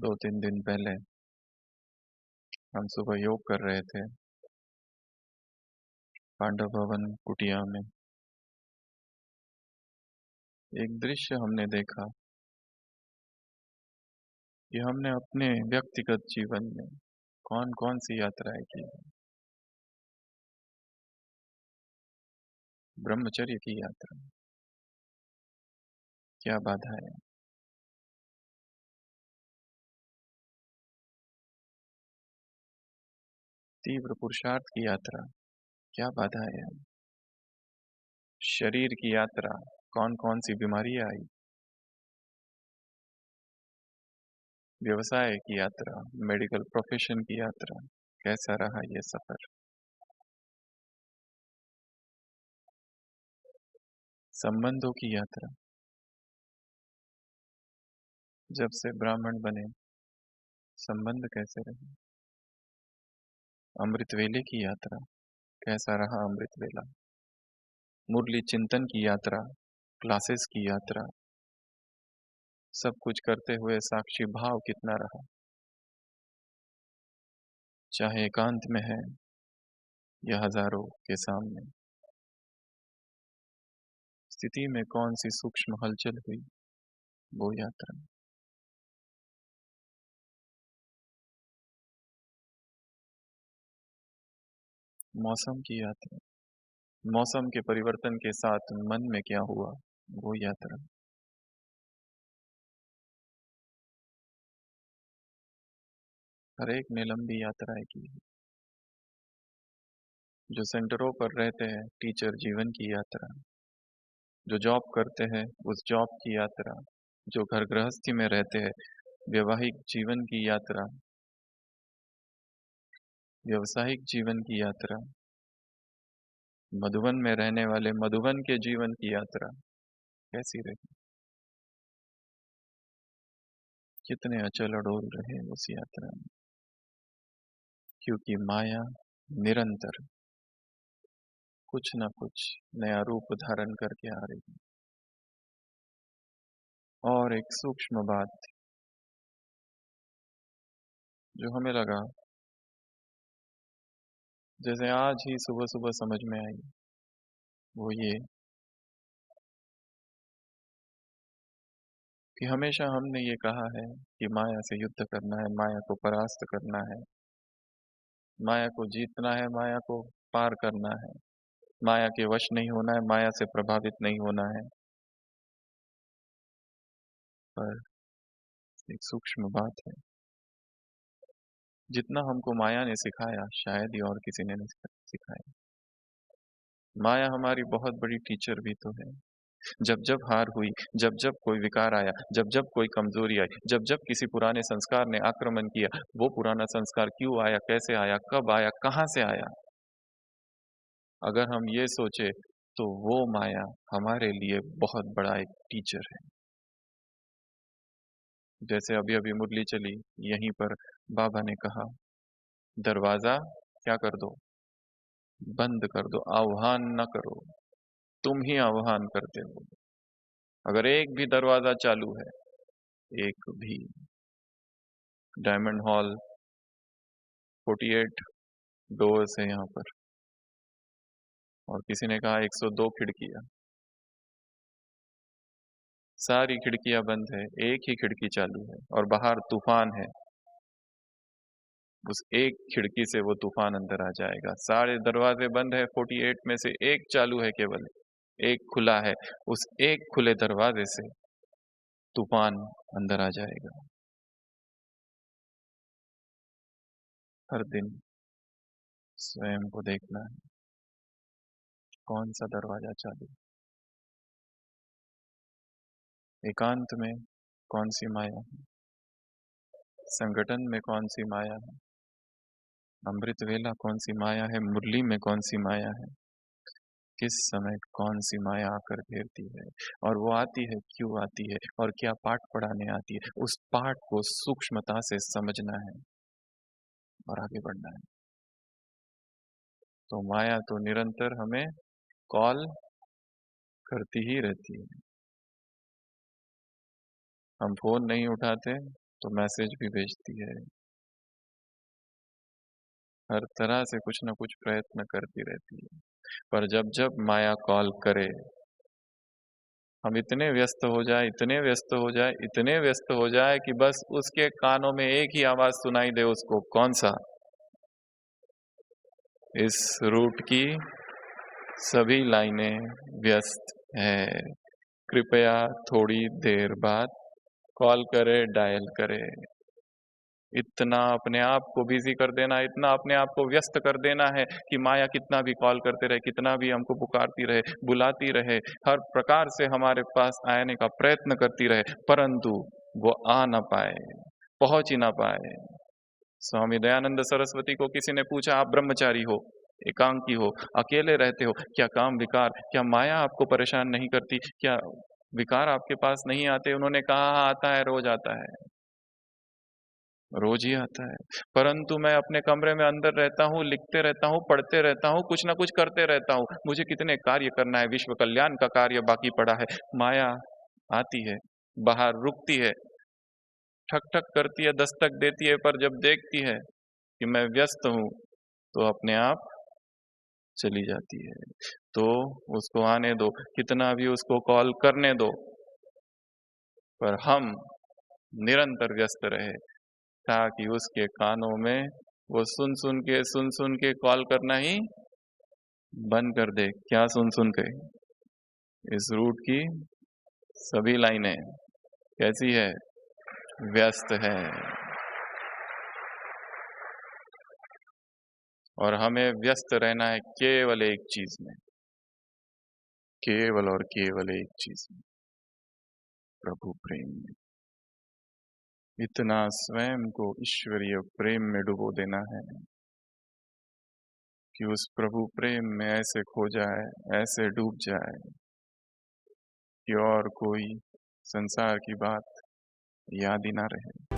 2-3 दिन पहले हम सुबह योग कर रहे थे पांडव भवन कुटिया में। एक दृश्य हमने देखा कि हमने अपने व्यक्तिगत जीवन में कौन कौन सी यात्राएं की हैं। ब्रह्मचर्य की यात्रा, क्या बाधाएं। तीव्र पुरुषार्थ की यात्रा, क्या बाधाएं हैं। शरीर की यात्रा, कौन कौन सी बीमारियां आई। व्यवसाय की यात्रा, मेडिकल प्रोफेशन की यात्रा, कैसा रहा ये सफर। संबंधों की यात्रा, जब से ब्राह्मण बने संबंध कैसे रहे। अमृत वेले की यात्रा, कैसा रहा अमृत वेला। मुरली चिंतन की यात्रा, क्लासेस की यात्रा, सब कुछ करते हुए साक्षी भाव कितना रहा। चाहे एकांत में है या हजारों के सामने, स्थिति में कौन सी सूक्ष्म हलचल हुई, वो यात्रा। मौसम की यात्रा, मौसम के परिवर्तन के साथ मन में क्या हुआ, वो यात्रा। हर एक ने लंबी यात्राएं की है। जो सेंटरों पर रहते हैं, टीचर जीवन की यात्रा। जो जॉब करते हैं, उस जॉब की यात्रा। जो घर गृहस्थी में रहते हैं, वैवाहिक जीवन की यात्रा। व्यवसायिक जीवन की यात्रा। मधुबन में रहने वाले मधुबन के जीवन की यात्रा कैसी रही। कितने अचल अडोल रहे उस यात्रा में, क्योंकि माया निरंतर कुछ न कुछ नया रूप धारण करके आ रही है। और एक सूक्ष्म बात जो हमें लगा जैसे आज ही सुबह सुबह समझ में आई, वो ये कि हमेशा हमने ये कहा है कि माया से युद्ध करना है, माया को परास्त करना है, माया को जीतना है, माया को पार करना है, माया के वश नहीं होना है, माया से प्रभावित नहीं होना है। पर एक सूक्ष्म बात है, जितना हमको माया ने सिखाया शायद ही और किसी ने नहीं सिखाया। माया हमारी बहुत बड़ी टीचर भी तो है। जब जब हार हुई, जब जब कोई विकार आया, जब जब कोई कमजोरी आई, जब जब किसी पुराने संस्कार ने आक्रमण किया, वो पुराना संस्कार क्यों आया, कैसे आया, कब आया, कहां से आया, अगर हम ये सोचे तो वो माया हमारे लिए बहुत बड़ा एक टीचर है। जैसे अभी अभी मुरली चली, यहीं पर बाबा ने कहा दरवाजा क्या कर दो, बंद कर दो, आह्वान न करो, तुम ही आह्वान करते हो। अगर एक भी दरवाजा चालू है, एक भी, डायमंड हॉल 48 डोर्स है यहाँ पर, और किसी ने कहा 102 खिड़कियां, सारी खिड़कियां बंद है, एक ही खिड़की चालू है और बाहर तूफान है। उस एक खिड़की से वो तूफान अंदर आ जाएगा। सारे दरवाजे बंद है, 48 में से एक चालू है, केवल एक खुला है। उस एक खुले दरवाजे से तूफान अंदर आ जाएगा। हर दिन स्वयं को देखना है, कौन सा दरवाजा चालू है। एकांत में कौन सी माया है, संगठन में कौन सी माया है, अमृत वेला कौन सी माया है, मुरली में कौन सी माया है, किस समय कौन सी माया आकर घेरती है, और वो आती है क्यों आती है, और क्या पाठ पढ़ाने आती है। उस पाठ को सूक्ष्मता से समझना है और आगे बढ़ना है। तो माया तो निरंतर हमें कॉल करती ही रहती है। हम फोन नहीं उठाते तो मैसेज भी भेजती है, हर तरह से कुछ ना कुछ प्रयत्न करती रहती है। पर जब जब माया कॉल करे, हम इतने व्यस्त हो जाए, इतने व्यस्त हो जाए, इतने व्यस्त हो जाए कि बस उसके कानों में एक ही आवाज सुनाई दे उसको, कौन सा? इस रूट की सभी लाइनें व्यस्त है, कृपया थोड़ी देर बाद कॉल करे, डायल करे। इतना अपने आप को बिजी कर देना, इतना अपने आप को व्यस्त कर देना है कि माया कितना भी कॉल करते रहे, कितना भी हमको पुकारती रहे, बुलाती रहे, हर प्रकार से हमारे पास आने का प्रयत्न करती रहे, परंतु वो आ ना पाए, पहुंच ही ना पाए। स्वामी दयानंद सरस्वती को किसी ने पूछा, आप ब्रह्मचारी हो, एकांकी हो, अकेले रहते हो, क्या काम विकार, क्या माया आपको परेशान नहीं करती, क्या विकार आपके पास नहीं आते? उन्होंने कहा, हाँ आता है, रोज आता है, रोज ही आता है। परंतु मैं अपने कमरे में अंदर रहता हूँ, लिखते रहता हूँ, पढ़ते रहता हूँ, कुछ ना कुछ करते रहता हूँ, मुझे कितने कार्य करना है, विश्व कल्याण का कार्य बाकी पड़ा है। माया आती है, बाहर रुकती है, ठक ठक करती है, दस्तक देती है, पर जब देखती है कि मैं व्यस्त हूँ तो अपने आप चली जाती है। तो उसको आने दो, कितना भी उसको कॉल करने दो, पर हम निरंतर व्यस्त रहे, ताकि उसके कानों में वो सुन सुन के कॉल करना ही बंद कर दे। क्या सुन सुन के? इस रूट की सभी लाइनें कैसी है? व्यस्त है। और हमें व्यस्त रहना है केवल एक चीज में, केवल और केवल एक चीज में, प्रभु प्रेम में। इतना स्वयं को ईश्वरीय प्रेम में डुबो देना है कि उस प्रभु प्रेम में ऐसे खो जाए, ऐसे डूब जाए कि और कोई संसार की बात याद ही ना रहे।